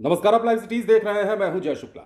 नमस्कार, आप live cities देख रहे हैं। मैं हूं जय शुक्ला।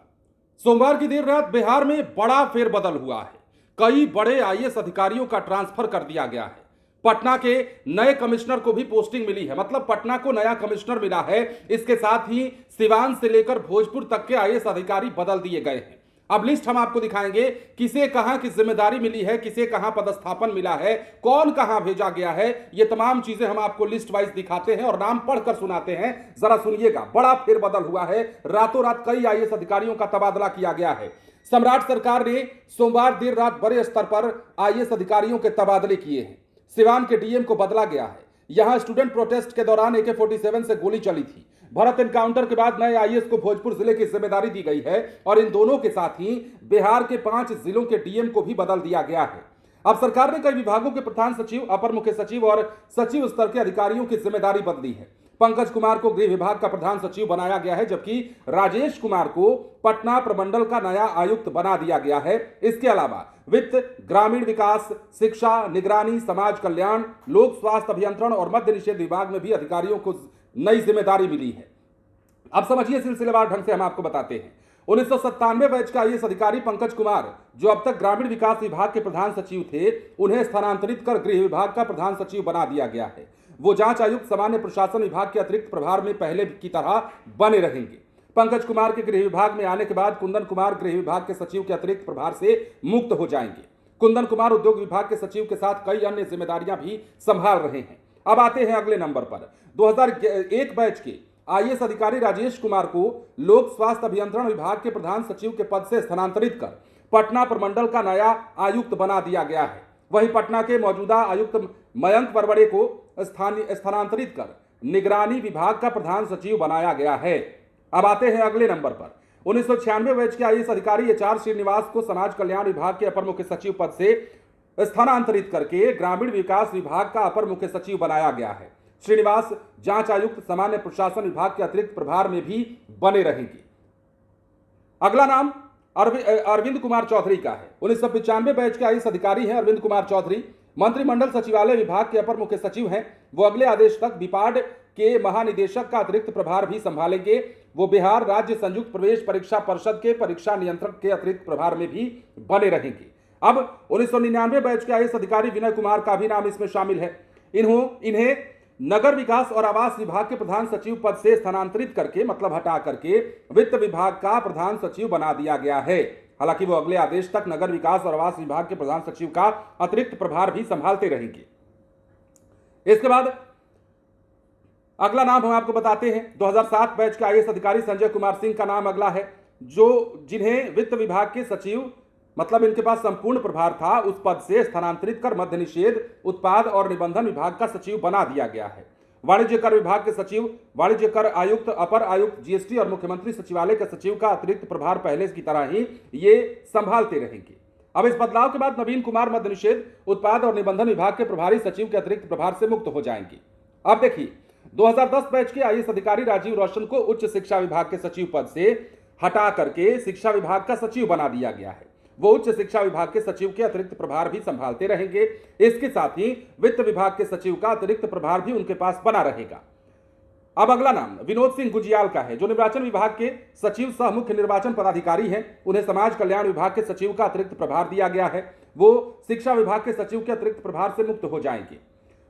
सोमवार की देर रात बिहार में बड़ा फेरबदल हुआ है। कई बड़े आईएएस अधिकारियों का ट्रांसफर कर दिया गया है। पटना के नए कमिश्नर को भी पोस्टिंग मिली है, मतलब पटना को नया कमिश्नर मिला है। इसके साथ ही सिवान से लेकर भोजपुर तक के आईएएस अधिकारी बदल दिए गए हैं। अब लिस्ट हम आपको दिखाएंगे, किसे कहां की जिम्मेदारी मिली है, किसे कहां पदस्थापन मिला है, कौन कहां भेजा गया है। ये तमाम चीजें हम आपको लिस्ट वाइज दिखाते हैं और नाम पढ़कर सुनाते हैं। जरा सुनिएगा, बड़ा फेरबदल हुआ है। रातों रात कई आईएएस अधिकारियों का तबादला किया गया है। सम्राट सरकार ने सोमवार देर रात बड़े स्तर पर आईएएस अधिकारियों के तबादले किए हैं। सिवान के डीएम को बदला गया है। यहां स्टूडेंट प्रोटेस्ट के दौरान AK-47 से गोली चली थी। भरत एनकाउंटर के बाद नए आईएएस को भोजपुर जिले की जिम्मेदारी दी गई है और इन दोनों के साथ ही बिहार के 5 जिलों के डीएम को भी बदल दिया गया है। अब सरकार ने कई विभागों के प्रधान सचिव, अपर मुख्य सचिव और सचिव स्तर के अधिकारियों की जिम्मेदारी बदली है। पंकज कुमार को गृह विभाग का प्रधान सचिव बनाया गया है, जबकि राजेश कुमार को पटना प्रमंडल का नया आयुक्त बना दिया गया है। इसके अलावा वित्त, ग्रामीण विकास, शिक्षा, निगरानी, समाज कल्याण, लोक स्वास्थ्य अभियंत्रण और मद्य निषेध विभाग में भी अधिकारियों को नई जिम्मेदारी मिली है। अब समझिए, सिलसिलेवार ढंग से हम आपको बताते हैं। 1997 बैच का आईएएस अधिकारी पंकज कुमार, जो अब तक ग्रामीण विकास विभाग के प्रधान सचिव थे, उन्हें स्थानांतरित कर गृह विभाग का प्रधान सचिव बना दिया गया है। वो जांच आयुक्त, सामान्य प्रशासन विभाग के अतिरिक्त प्रभार में पहले की तरह बने रहेंगे। पंकज कुमार के गृह विभाग में आने के बाद कुंदन कुमार गृह विभाग के सचिव के अतिरिक्त प्रभार से मुक्त हो जाएंगे। कुंदन कुमार उद्योग विभाग के सचिव के साथ कई अन्य जिम्मेदारियां भी संभाल रहे हैं। अब आते हैं अगले नंबर पर। 2001 बैच के आईएएस अधिकारी राजेश कुमार को लोक स्वास्थ्य अभियंत्रण विभाग के प्रधान सचिव के पद से स्थानांतरित कर पटना प्रमंडल का नया आयुक्त बना दिया गया है। वहीं पटना के मौजूदा आयुक्त मयंक वरवड़े को स्थानांतरित कर निगरानी विभाग का प्रधान सचिव बनाया गया है। अब आते हैं अगले नंबर पर। 1996 बैच के आईएएस अधिकारी HR श्रीनिवास को समाज कल्याण विभाग के अपर मुख्य सचिव पद से स्थानांतरित करके ग्रामीण विकास विभाग का अपर मुख्य सचिव बनाया गया है। श्रीनिवास जांच आयुक्त, सामान्य प्रशासन विभाग के अतिरिक्त प्रभार में भी बने रहेंगे। अगला नाम अरविंद कुमार चौधरी का है। 1995 बैच के आईएएस अधिकारी हैं अरविंद कुमार चौधरी। मंत्रिमंडल सचिवालय विभाग के अपर मुख्य सचिव हैं। वो अगले आदेश तक बिपाड के महानिदेशक का अतिरिक्त प्रभार भी संभालेंगे। वो बिहार राज्य संयुक्त प्रवेश परीक्षा परिषद के परीक्षा नियंत्रक के अतिरिक्त प्रभार में भी बने रहेंगे। अब 1999 बैच के आईएएस अधिकारी विनय कुमार का भी नाम इसमें शामिल है। इन्हें नगर विकास और आवास विभाग के प्रधान सचिव पद से स्थानांतरित करके, मतलब हटा करके, वित्त विभाग का प्रधान सचिव बना दिया गया है। हालांकि वो अगले आदेश तक नगर विकास और आवास विभाग के प्रधान सचिव का अतिरिक्त प्रभार भी संभालते रहेंगे। इसके बाद अगला नाम हम आपको बताते हैं। 2007 बैच के आईएएस अधिकारी संजय कुमार सिंह का नाम अगला है, जिन्हें वित्त विभाग के सचिव, मतलब इनके पास संपूर्ण प्रभार था, उस पद से स्थानांतरित कर मद्य निषेध, उत्पाद और निबंधन विभाग का सचिव बना दिया गया है। वाणिज्य कर विभाग के सचिव, वाणिज्य कर आयुक्त, अपर आयुक्त GST और मुख्यमंत्री सचिवालय के सचिव का अतिरिक्त प्रभार पहले की तरह ही ये संभालते रहेंगे। अब इस बदलाव के बाद नवीन कुमार मद्य निषेध, उत्पाद और निबंधन विभाग के प्रभारी सचिव के अतिरिक्त प्रभार से मुक्त हो जाएंगे। अब देखिए, 2010 बैच के आईएएस अधिकारी राजीव रोशन को उच्च शिक्षा विभाग के सचिव पद से हटा करके शिक्षा विभाग का सचिव बना दिया गया है। वो उच्च शिक्षा विभाग के सचिव के अतिरिक्त प्रभार भी संभालते रहेंगे। इसके साथ ही वित्त विभाग के सचिव का अतिरिक्त प्रभार भी उनके पास बना रहेगा। अब अगला नाम विनोद सिंह गुजियाल का है, जो निर्वाचन विभाग के सचिव सह मुख्य निर्वाचन पदाधिकारी हैं। उन्हें समाज कल्याण विभाग के सचिव का अतिरिक्त प्रभार दिया गया है। वो शिक्षा विभाग के सचिव के अतिरिक्त प्रभार से मुक्त हो जाएंगे।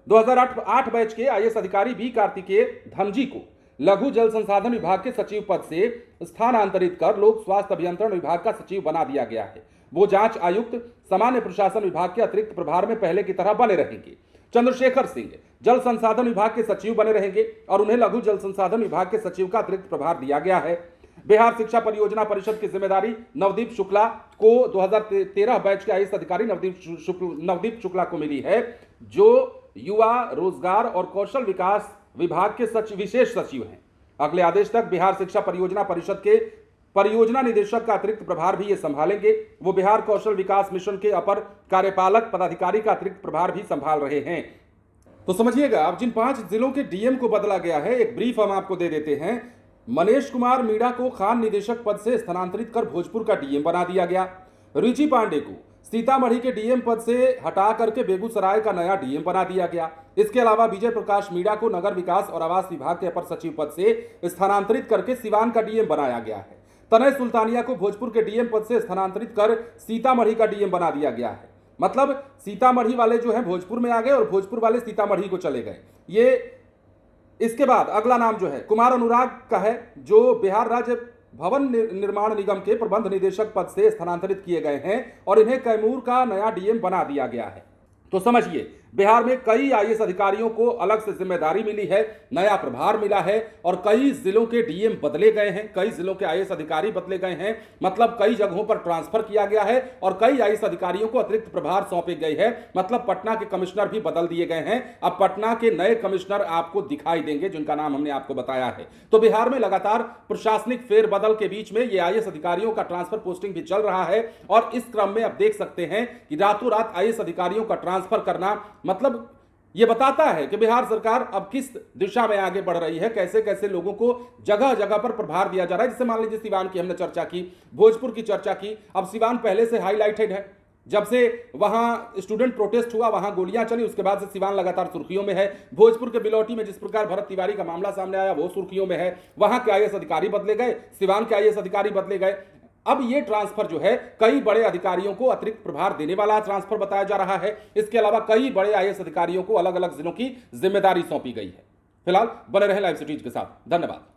2008 बैच के आईएएस अधिकारी बी कार्तिकेय धनजी को लघु जल संसाधन विभाग के सचिव पद से स्थानांतरित कर लोक स्वास्थ्य अभियंत्रण विभाग का सचिव बना दिया गया है। वो जांच आयुक्त, सामान्य प्रशासन विभाग के अतिरिक्त प्रभार में पहले की तरह बने रहेंगे। चंद्रशेखर सिंह जल संसाधन विभाग के सचिव बने रहेंगे और उन्हें लघु जल संसाधन विभाग के सचिव का अतिरिक्त प्रभार दिया गया है। बिहार शिक्षा परियोजना परिषद की जिम्मेदारी नवदीप शुक्ला को 2013 बैच के आईएएस अधिकारी नवदीप शुक्ला को मिली है, जो युवा, रोजगार और कौशल विकास विभाग के विशेष सचिव हैं। अगले आदेश तक बिहार शिक्षा परियोजना परिषद के परियोजना निदेशक का अतिरिक्त प्रभार भी ये संभालेंगे। वो बिहार कौशल विकास मिशन के अपर कार्यपालक पदाधिकारी का अतिरिक्त प्रभार भी संभाल रहे हैं। तो समझिएगा, अब जिन 5 जिलों के डीएम को बदला गया है, एक ब्रीफ हम आपको दे देते हैं। मनीष कुमार मीणा को खान निदेशक पद से स्थानांतरित कर भोजपुर का डीएम बना दिया गया। रुचि पांडे को सीतामढ़ी के डीएम पद से हटा करके बेगूसराय का नया डीएम बना दिया गया। इसके अलावा विजय प्रकाश मीणा को नगर विकास और आवास विभाग के अपर सचिव पद से स्थानांतरित करके सिवान का डीएम बनाया गया है। तनय सुल्तानिया को भोजपुर के डीएम पद से स्थानांतरित कर सीतामढ़ी का डीएम बना दिया गया है। मतलब सीतामढ़ी वाले जो है भोजपुर में आ गए और भोजपुर वाले सीतामढ़ी को चले गए। ये इसके बाद अगला नाम जो है कुमार अनुराग का है, जो बिहार राज्य भवन निर्माण निगम के प्रबंध निदेशक पद से स्थानांतरित किए गए हैं और इन्हें कैमूर का नया डीएम बना दिया गया है। तो समझिए, बिहार में कई आईएएस अधिकारियों को अलग से जिम्मेदारी मिली है, नया प्रभार मिला है और कई जिलों के डीएम बदले गए हैं, कई जिलों के आईएएस अधिकारी बदले गए हैं। मतलब कई जगहों पर ट्रांसफर किया गया है और कई आईएएस अधिकारियों को अतिरिक्त प्रभार सौंपे गए हैं। मतलब पटना के कमिश्नर भी बदल दिए गए हैं। अब पटना के नए कमिश्नर आपको दिखाई देंगे, जिनका नाम हमने आपको बताया है। तो बिहार में लगातार प्रशासनिक फेरबदल के बीच में ये आईएएस अधिकारियों का ट्रांसफर पोस्टिंग भी चल रहा है और इस क्रम में अब देख सकते हैं कि रातों रात आईएएस अधिकारियों का ट्रांसफर करना मतलब यह बताता है कि बिहार सरकार अब किस दिशा में आगे बढ़ रही है, कैसे कैसे लोगों को जगह जगह पर प्रभार दिया जा रहा है। जैसे मान लीजिए सिवान की हमने चर्चा की, भोजपुर की चर्चा की। अब सिवान पहले से हाईलाइटेड है, जब से वहां स्टूडेंट प्रोटेस्ट हुआ, वहां गोलियां चली, उसके बाद से सिवान लगातार सुर्खियों में है। भोजपुर के बिलौटी में जिस प्रकार भरत तिवारी का मामला सामने आया वो सुर्खियों में है। वहां के आईएएस अधिकारी बदले गए, सिवान के आईएएस अधिकारी बदले गए। अब ये ट्रांसफर जो है कई बड़े अधिकारियों को अतिरिक्त प्रभार देने वाला ट्रांसफर बताया जा रहा है। इसके अलावा कई बड़े आईएएस अधिकारियों को अलग अलग जिलों की जिम्मेदारी सौंपी गई है। फिलहाल बने रहे लाइव सिटीज के साथ। धन्यवाद।